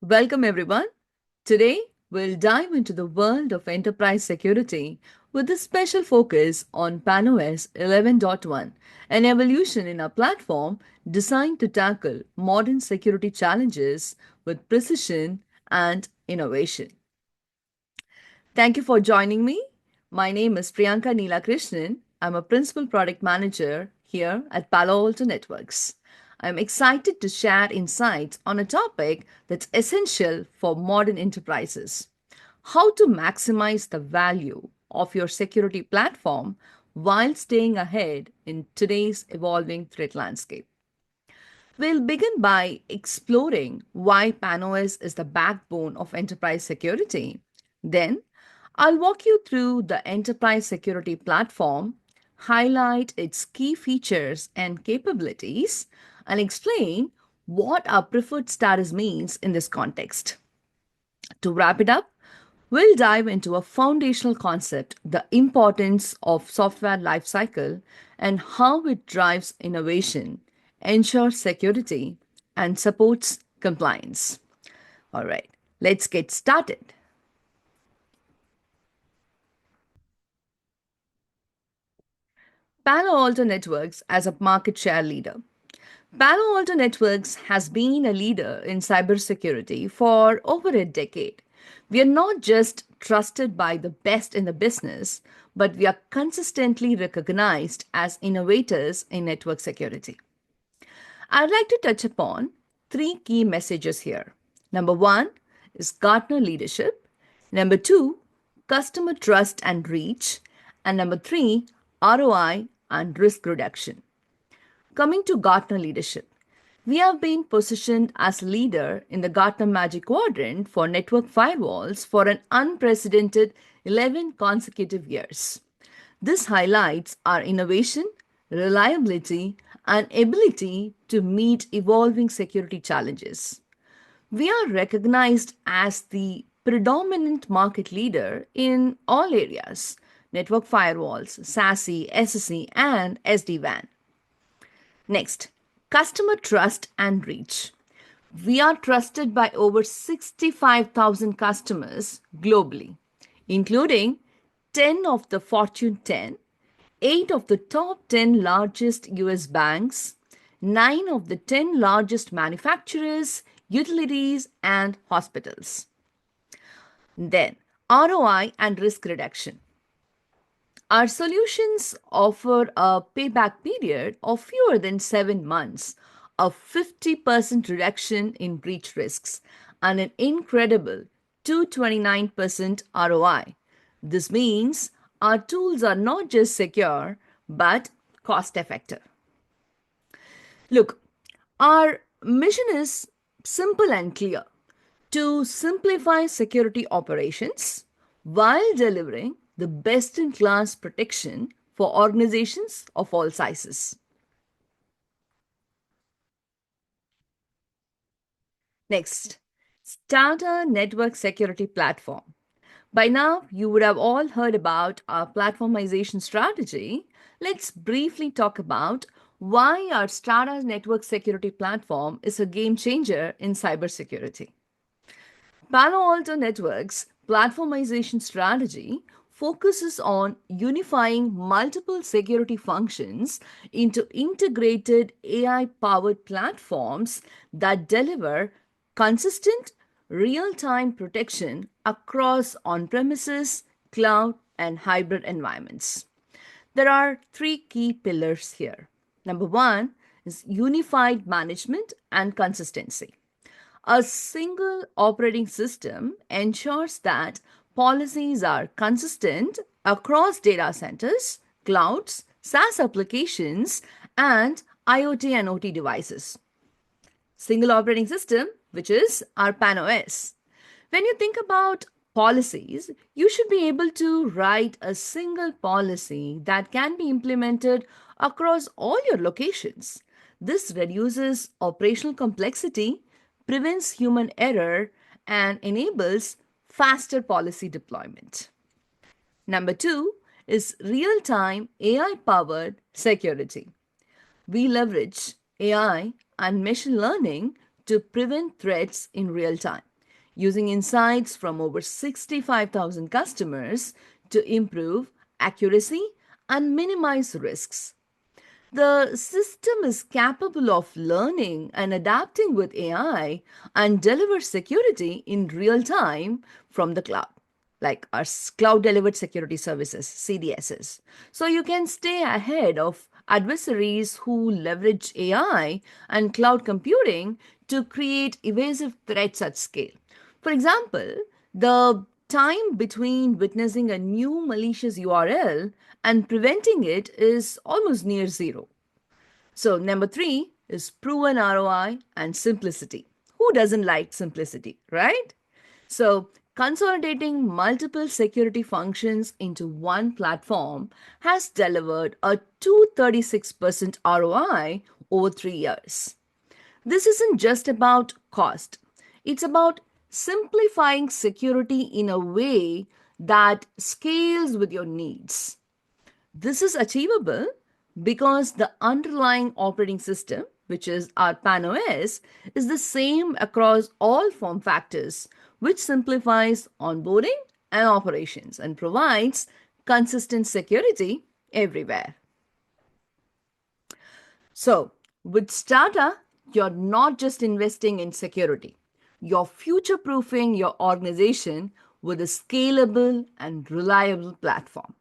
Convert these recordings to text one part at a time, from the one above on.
Welcome, everyone. Today, we'll dive into the world of enterprise security with a special focus on PanOS 11.1, an evolution in our platform designed to tackle modern security challenges with precision and innovation. Thank you for joining me. My name is Priyanka Neela Krishnan. I'm a principal product manager here at Palo Alto Networks. I'm excited to share insights on a topic that's essential for modern enterprises: how to maximize the value of your security platform while staying ahead in today's evolving threat landscape. We'll begin by exploring why PanOS is the backbone of enterprise security. Then, I'll walk you through the enterprise security platform, highlight its key features and capabilities, and explain what our preferred status means in this context. To wrap it up, we'll dive into a foundational concept, the importance of software lifecycle and how it drives innovation, ensures security, and supports compliance. All right, let's get started. Palo Alto Networks as a market share leader. Palo Alto Networks has been a leader in cybersecurity for over a decade. We are not just trusted by the best in the business, but we are consistently recognized as innovators in network security. I'd like to touch upon three key messages here. Number one is Gartner leadership. Number two, customer trust and reach. And number three, ROI and risk reduction. Coming to Gartner leadership, we have been positioned as leader in the Gartner Magic Quadrant for network firewalls for an unprecedented 11 consecutive years. This highlights our innovation, reliability, and ability to meet evolving security challenges. We are recognized as the predominant market leader in all areas: network firewalls, SASE, SSE, and SD-WAN. Next, customer trust and reach. We are trusted by over 65,000 customers globally, including 10 of the Fortune 10, 8 of the top 10 largest US banks, 9 of the 10 largest manufacturers, utilities, and hospitals. Then, ROI and risk reduction. Our solutions offer a payback period of fewer than 7 months, a 50% reduction in breach risks, and an incredible 229% ROI. This means our tools are not just secure, but cost effective. Look, our mission is simple and clear: to simplify security operations while delivering the best in class protection for organizations of all sizes. Next, Strata Network Security Platform. By now, you would have all heard about our platformization strategy. Let's briefly talk about why our Strata Network Security Platform is a game changer in cybersecurity. Palo Alto Networks' platformization strategy focuses on unifying multiple security functions into integrated AI powered platforms that deliver consistent, real time protection across on premises, cloud, and hybrid environments. There are three key pillars here. Number one is unified management and consistency. A single operating system ensures that policies are consistent across data centers, clouds, SaaS applications, and IoT and OT devices. Single operating system, which is our PanOS. When you think about policies, you should be able to write a single policy that can be implemented across all your locations. This reduces operational complexity, prevents human error, and enables faster policy deployment. Number two is real time AI powered security. We leverage AI and machine learning to prevent threats in real time. using insights from over 65,000 customers to improve accuracy and minimize risks. The system is capable of learning and adapting with AI and delivers security in real time from the cloud, like our cloud delivered security services, CDSs. So you can stay ahead of adversaries who leverage AI and cloud computing to create evasive threats at scale. For example, the time between witnessing a new malicious URL and preventing it is almost near zero. So, number three is proven ROI and simplicity. Who doesn't like simplicity, right? So, consolidating multiple security functions into one platform has delivered a 236% ROI over 3 years. This isn't just about cost, it's about simplifying security in a way that scales with your needs. This is achievable because the underlying operating system, which is our PanOS, is the same across all form factors, which simplifies onboarding and operations and provides consistent security everywhere. So, with Strata, you're not just investing in security, you're future proofing your organization with a scalable and reliable platform.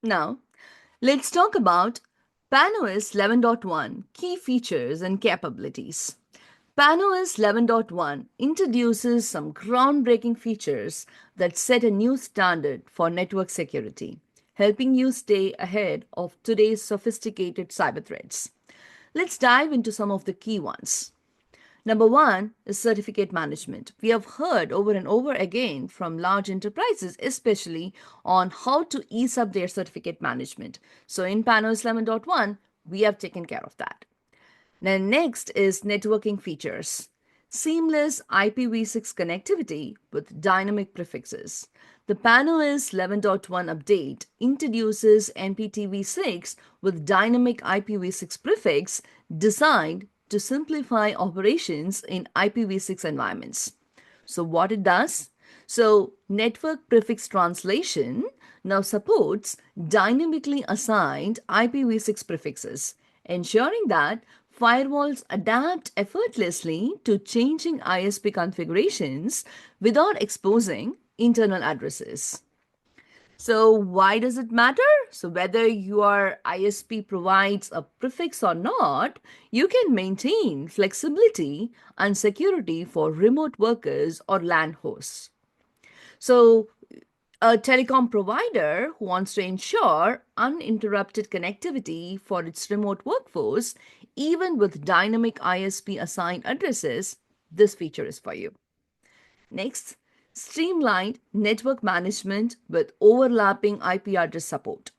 Now, let's talk about PanOS 11.1 key features and capabilities. PanOS 11.1 introduces some groundbreaking features that set a new standard for network security, helping you stay ahead of today's sophisticated cyber threats. Let's dive into some of the key ones. Number one is certificate management. We have heard over and over again from large enterprises, especially on how to ease up their certificate management. So in Panos 11.1, we have taken care of that. Then next is networking features. Seamless IPv6 connectivity with dynamic prefixes. The PANOS 11.1 update introduces NPTv6 with dynamic IPv6 prefix designed to simplify operations in IPv6 environments. So, what it does? So, network prefix translation now supports dynamically assigned IPv6 prefixes, ensuring that firewalls adapt effortlessly to changing ISP configurations without exposing internal addresses. So, why does it matter? So, whether your ISP provides a prefix or not, you can maintain flexibility and security for remote workers or LAN hosts. So, a telecom provider who wants to ensure uninterrupted connectivity for its remote workforce, even with dynamic ISP assigned addresses, this feature is for you. Next, streamlined network management with overlapping IP address support.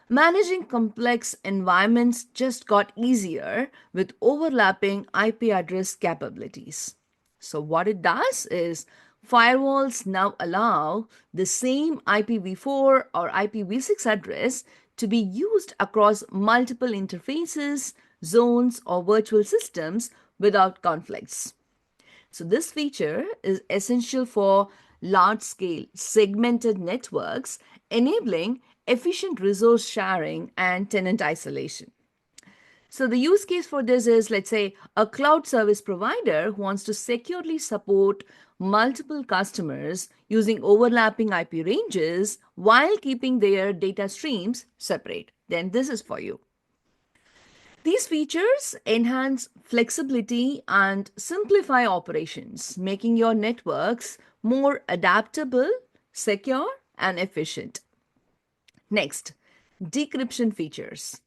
Managing complex environments just got easier with overlapping IP address capabilities. So, what it does is firewalls now allow the same IPv4 or IPv6 address to be used across multiple interfaces, zones, or virtual systems without conflicts. So, this feature is essential for large scale segmented networks, enabling efficient resource sharing and tenant isolation. So, the use case for this is, let's say, a cloud service provider who wants to securely support multiple customers using overlapping IP ranges while keeping their data streams separate. Then, this is for you. These features enhance flexibility and simplify operations, making your networks more adaptable, secure, and efficient. Next, decryption features.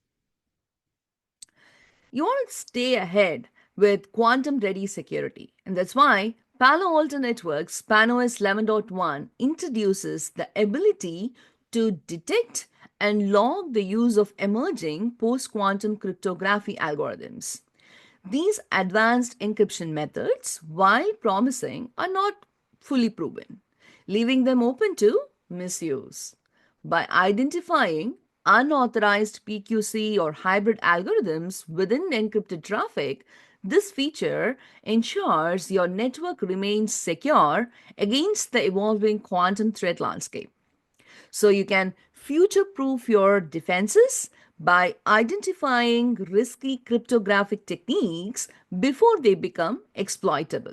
You want to stay ahead with quantum ready security, and that's why Palo Alto Networks PANOS 11.1 introduces the ability to detect and log the use of emerging post quantum cryptography algorithms. These advanced encryption methods, while promising, are not fully proven, leaving them open to misuse. By identifying unauthorized PQC or hybrid algorithms within encrypted traffic, this feature ensures your network remains secure against the evolving quantum threat landscape. So you can future proof your defenses by identifying risky cryptographic techniques before they become exploitable.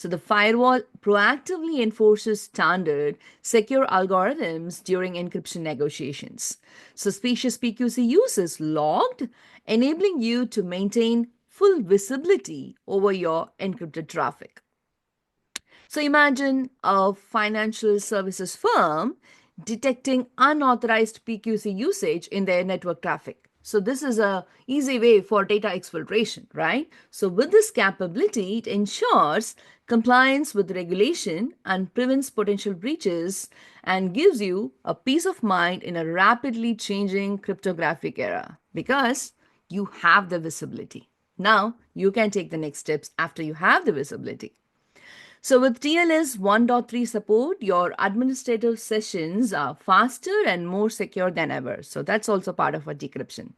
So the firewall proactively enforces standard secure algorithms during encryption negotiations. Suspicious PQC use is logged, enabling you to maintain full visibility over your encrypted traffic. So imagine a financial services firm detecting unauthorized PQC usage in their network traffic. So this is a easy way for data exfiltration, right? So with this capability, it ensures compliance with regulation and prevents potential breaches and gives you a peace of mind in a rapidly changing cryptographic era because you have the visibility. Now you can take the next steps after you have the visibility. So with TLS 1.3 support, your administrative sessions are faster and more secure than ever. So that's also part of our decryption.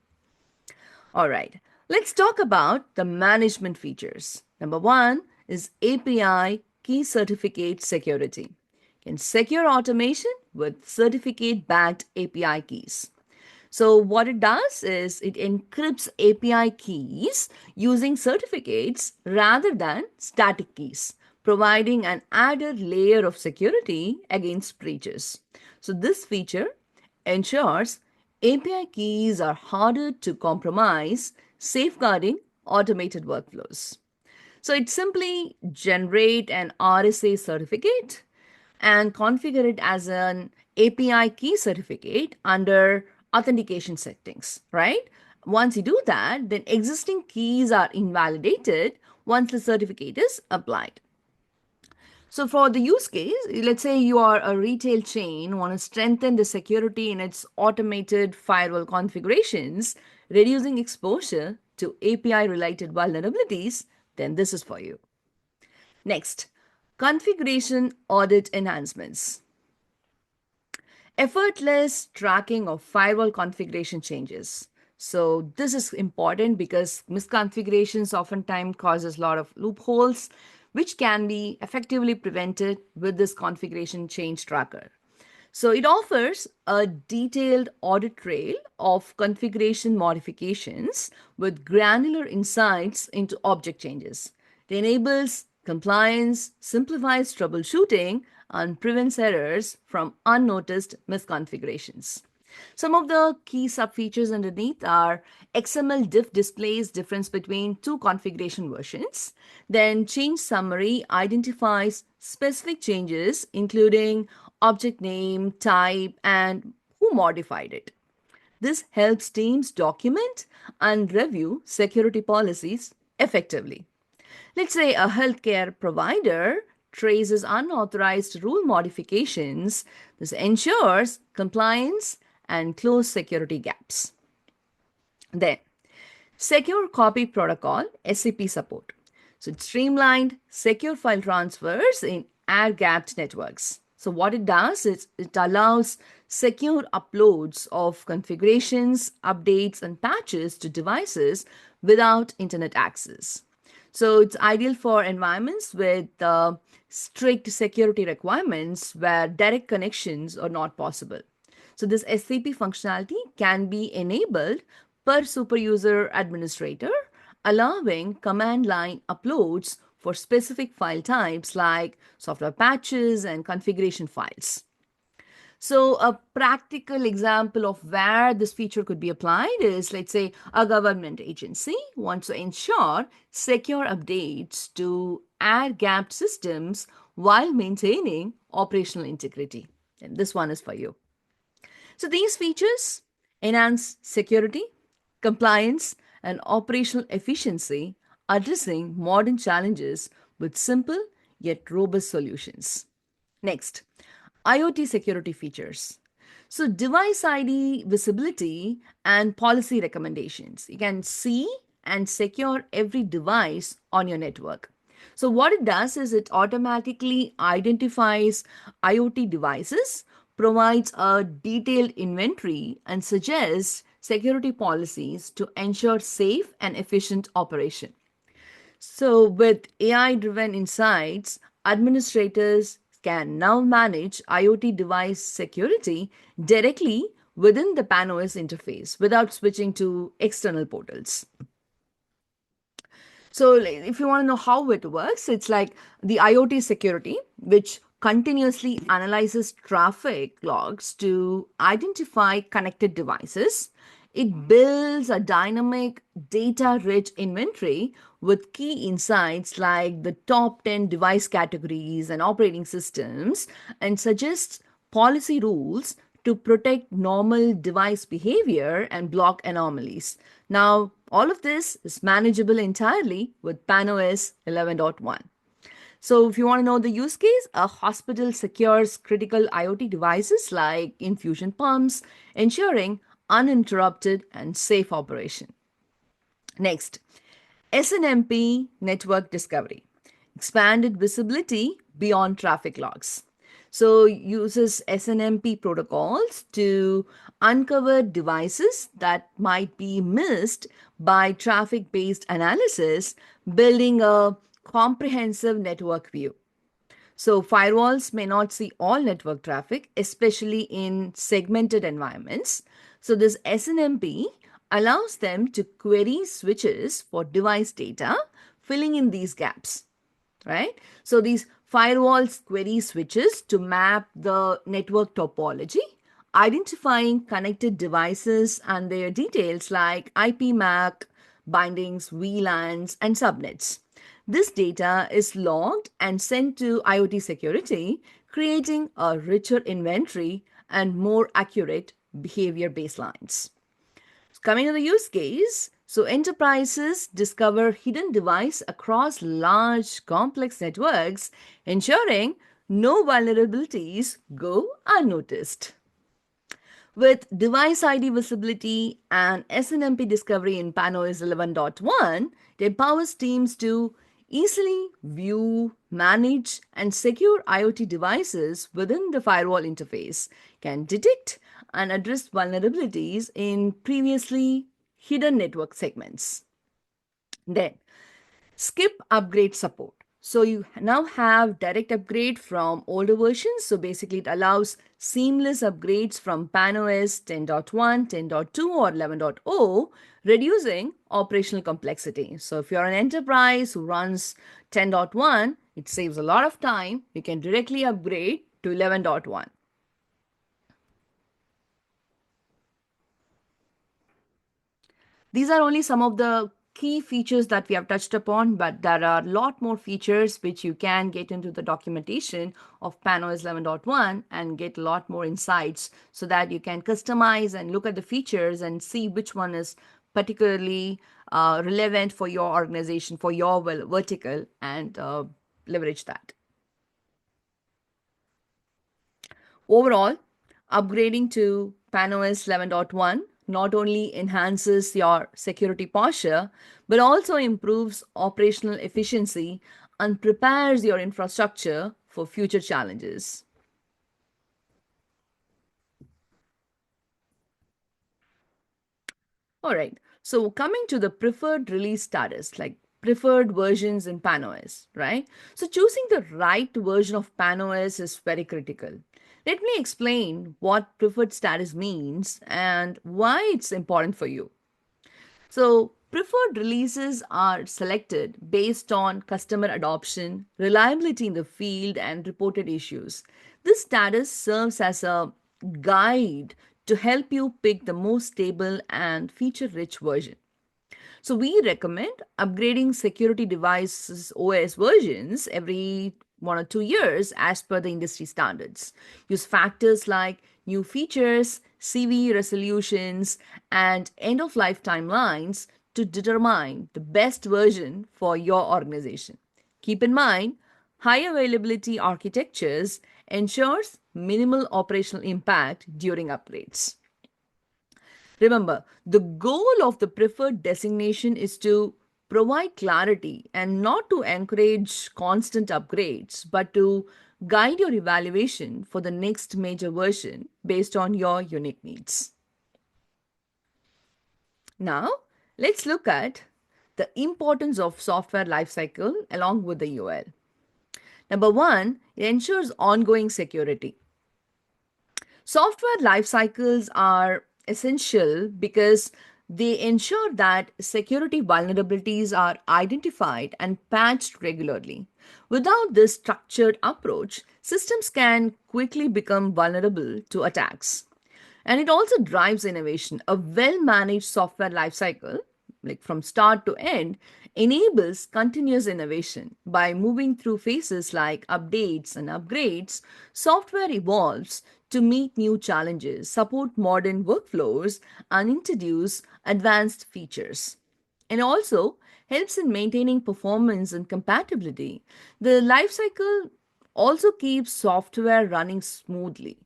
All right, let's talk about the management features. Number one is API key certificate security. You can secure automation with certificate backed API keys. So, what it does is it encrypts API keys using certificates rather than static keys, providing an added layer of security against breaches. So, this feature ensures API keys are harder to compromise, safeguarding automated workflows. So it simply generate an RSA certificate and configure it as an API key certificate under authentication settings, right? Once you do that, then existing keys are invalidated once the certificate is applied. So for the use case, let's say you are a retail chain, want to strengthen the security in its automated firewall configurations, reducing exposure to API related vulnerabilities, then this is for you. Next, configuration audit enhancements. Effortless tracking of firewall configuration changes. So this is important because misconfigurations oftentimes causes a lot of loopholes, which can be effectively prevented with this configuration change tracker. So it offers a detailed audit trail of configuration modifications with granular insights into object changes. It enables compliance, simplifies troubleshooting, and prevents errors from unnoticed misconfigurations. Some of the key sub-features underneath are XML diff displays difference between two configuration versions. Then change summary identifies specific changes, including object name, type, and who modified it. This helps teams document and review security policies effectively. Let's say a healthcare provider traces unauthorized rule modifications. This ensures compliance and close security gaps. Then, Secure Copy Protocol SCP support. So it streamlined secure file transfers in air-gapped networks. So what it does is it allows secure uploads of configurations, updates, and patches to devices without internet access. So it's ideal for environments with strict security requirements where direct connections are not possible. So this SCP functionality can be enabled per superuser administrator, allowing command line uploads for specific file types like software patches and configuration files. So, a practical example of where this feature could be applied is, let's say, a government agency wants to ensure secure updates to air-gapped systems while maintaining operational integrity. And this one is for you. So, these features enhance security, compliance, and operational efficiency, addressing modern challenges with simple yet robust solutions. Next, IoT security features. So, device ID visibility and policy recommendations. You can see and secure every device on your network. So, what it does is it automatically identifies IoT devices provides a detailed inventory and suggests security policies to ensure safe and efficient operation. So, with AI driven insights, administrators can now manage IoT device security directly within the PanOS interface without switching to external portals. So, if you want to know how it works, it's like the IoT security, which continuously analyzes traffic logs to identify connected devices. It builds a dynamic, data rich inventory with key insights like the top 10 device categories and operating systems and suggests policy rules to protect normal device behavior and block anomalies. Now, all of this is manageable entirely with PanOS 11.1. So, if you want to know the use case, a hospital secures critical IoT devices like infusion pumps, ensuring uninterrupted and safe operation. Next, SNMP network discovery, expanded visibility beyond traffic logs. So uses SNMP protocols to uncover devices that might be missed by traffic based analysis, building a comprehensive network view. So firewalls may not see all network traffic, especially in segmented environments. So this SNMP allows them to query switches for device data, filling in these gaps, right? So these firewalls query switches to map the network topology, identifying connected devices and their details like IP MAC, bindings, VLANs, and subnets. This data is logged and sent to IoT security, creating a richer inventory and more accurate behavior baselines. Coming to the use case, so enterprises discover hidden device across large complex networks, ensuring no vulnerabilities go unnoticed. With device ID visibility and SNMP discovery in PanOS 11.1, it empowers teams to easily view, manage, and secure IoT devices within the firewall interface, can detect and address vulnerabilities in previously hidden network segments. Then, skip upgrade support. So you now have direct upgrade from older versions. So basically it allows seamless upgrades from PanOS 10.1, 10.2 or 11.0, reducing operational complexity. So if you're an enterprise who runs 10.1, it saves a lot of time. You can directly upgrade to 11.1. These are only some of the key features that we have touched upon, but there are a lot more features which you can get into the documentation of PanOS 11.1 and get a lot more insights so that you can customize and look at the features and see which one is particularly relevant for your organization, for your vertical, and leverage that. Overall, upgrading to PanOS 11.1 not only enhances your security posture, but also improves operational efficiency and prepares your infrastructure for future challenges. All right. So coming to the preferred release status, like preferred versions in PanOS, right? So choosing the right version of PanOS is very critical. Let me explain what preferred status means and why it's important for you. So, preferred releases are selected based on customer adoption, reliability in the field, and reported issues. This status serves as a guide to help you pick the most stable and feature rich version. So we recommend upgrading security devices OS versions every 1 or 2 years as per the industry standards. Use factors like new features, CV resolutions, and end of life timelines to determine the best version for your organization. Keep in mind, high availability architectures ensures minimal operational impact during upgrades. Remember, the goal of the preferred designation is to provide clarity and not to encourage constant upgrades, but to guide your evaluation for the next major version based on your unique needs. Now, let's look at the importance of software lifecycle along with the UL. Number one, it ensures ongoing security. Software life cycles are essential because they ensure that security vulnerabilities are identified and patched regularly. Without this structured approach, systems can quickly become vulnerable to attacks. And it also drives innovation. A well managed software lifecycle, like from start to end, enables continuous innovation. By moving through phases like updates and upgrades, software evolves to meet new challenges, support modern workflows, and introduce advanced features, and also helps in maintaining performance and compatibility. The lifecycle also keeps software running smoothly.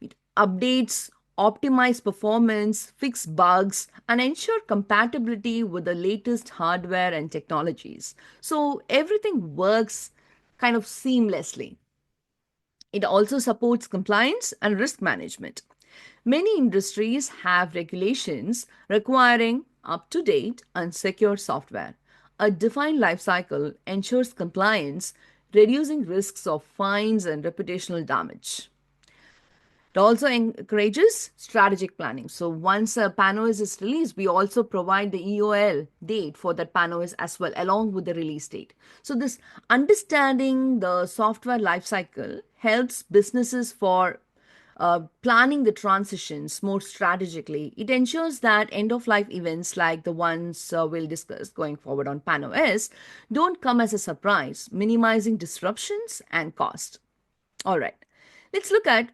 It updates, optimize performance, fix bugs, and ensure compatibility with the latest hardware and technologies. So everything works kind of seamlessly. It also supports compliance and risk management. Many industries have regulations requiring up to date and secure software. A defined lifecycle ensures compliance, reducing risks of fines and reputational damage. It also encourages strategic planning. So once a PANOS is released, we also provide the EOL date for that PANOS as well, along with the release date. So this understanding the software lifecycle helps businesses for planning the transitions more strategically. It ensures that end of life events like the ones we'll discuss going forward on PANOS don't come as a surprise, minimizing disruptions and cost. All right, let's look at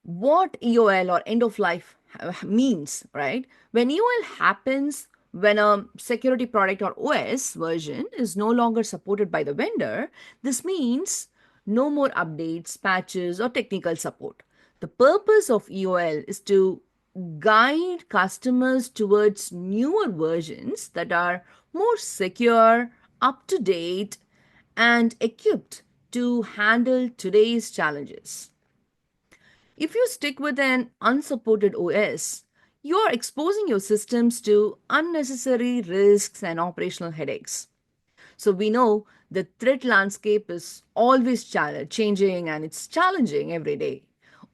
what EOL or end of life means, right? When EOL happens, when a security product or OS version is no longer supported by the vendor, this means no more updates, patches, or technical support. The purpose of EOL is to guide customers towards newer versions that are more secure, up to date, and equipped to handle today's challenges. If you stick with an unsupported OS, you're exposing your systems to unnecessary risks and operational headaches. So we know the threat landscape is always changing and it's challenging every day.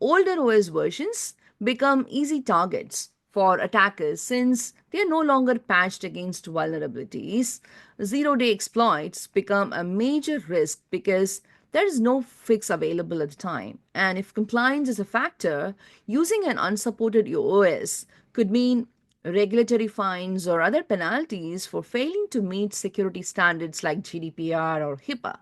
Older OS versions become easy targets for attackers since they are no longer patched against vulnerabilities. Zero day exploits become a major risk because there is no fix available at the time. And if compliance is a factor, using an unsupported OS could mean regulatory fines or other penalties for failing to meet security standards like GDPR or HIPAA.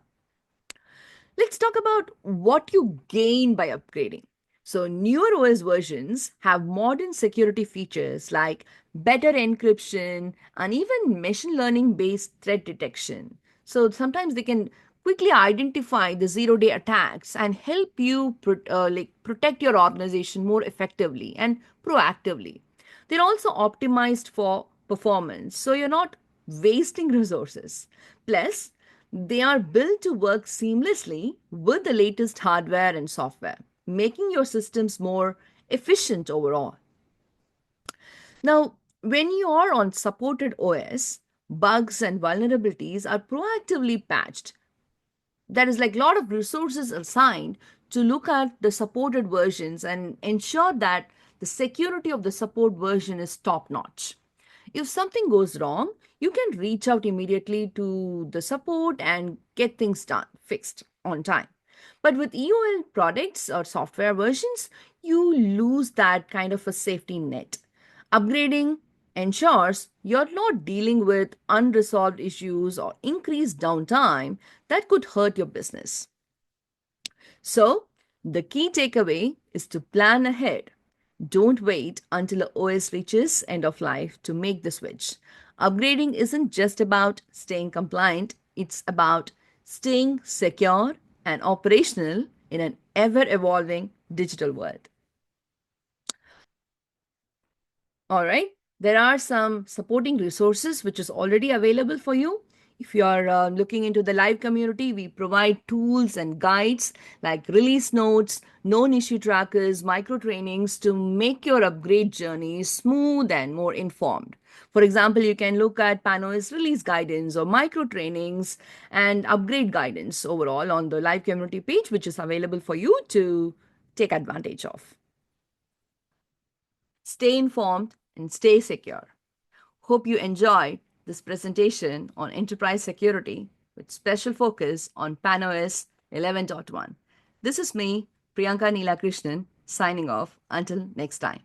Let's talk about what you gain by upgrading. So, newer OS versions have modern security features like better encryption and even machine learning based threat detection. So, sometimes they can quickly identify the zero-day attacks and help you protect your organization more effectively and proactively. They're also optimized for performance, so you're not wasting resources. Plus, they are built to work seamlessly with the latest hardware and software, making your systems more efficient overall. Now, when you are on supported OS, bugs and vulnerabilities are proactively patched. There is like a lot of resources assigned to look at the supported versions and ensure that the security of the support version is top notch. If something goes wrong, you can reach out immediately to the support and get things done, fixed on time. But with EOL products or software versions, you lose that kind of a safety net. Upgrading ensures you're not dealing with unresolved issues or increased downtime that could hurt your business. So, the key takeaway is to plan ahead. Don't wait until the OS reaches end of life to make the switch. Upgrading isn't just about staying compliant, it's about staying secure and operational in an ever evolving digital world. All right, there are some supporting resources which is already available for you. If you are looking into the live community, we provide tools and guides like release notes, known issue trackers, micro trainings to make your upgrade journey smooth and more informed. For example, you can look at Pano's release guidance or micro trainings and upgrade guidance overall on the live community page, which is available for you to take advantage of. Stay informed and stay secure. Hope you enjoyed this presentation on enterprise security with special focus on PanOS 11.1. This is me, Priyanka Neelakrishnan, signing off until next time.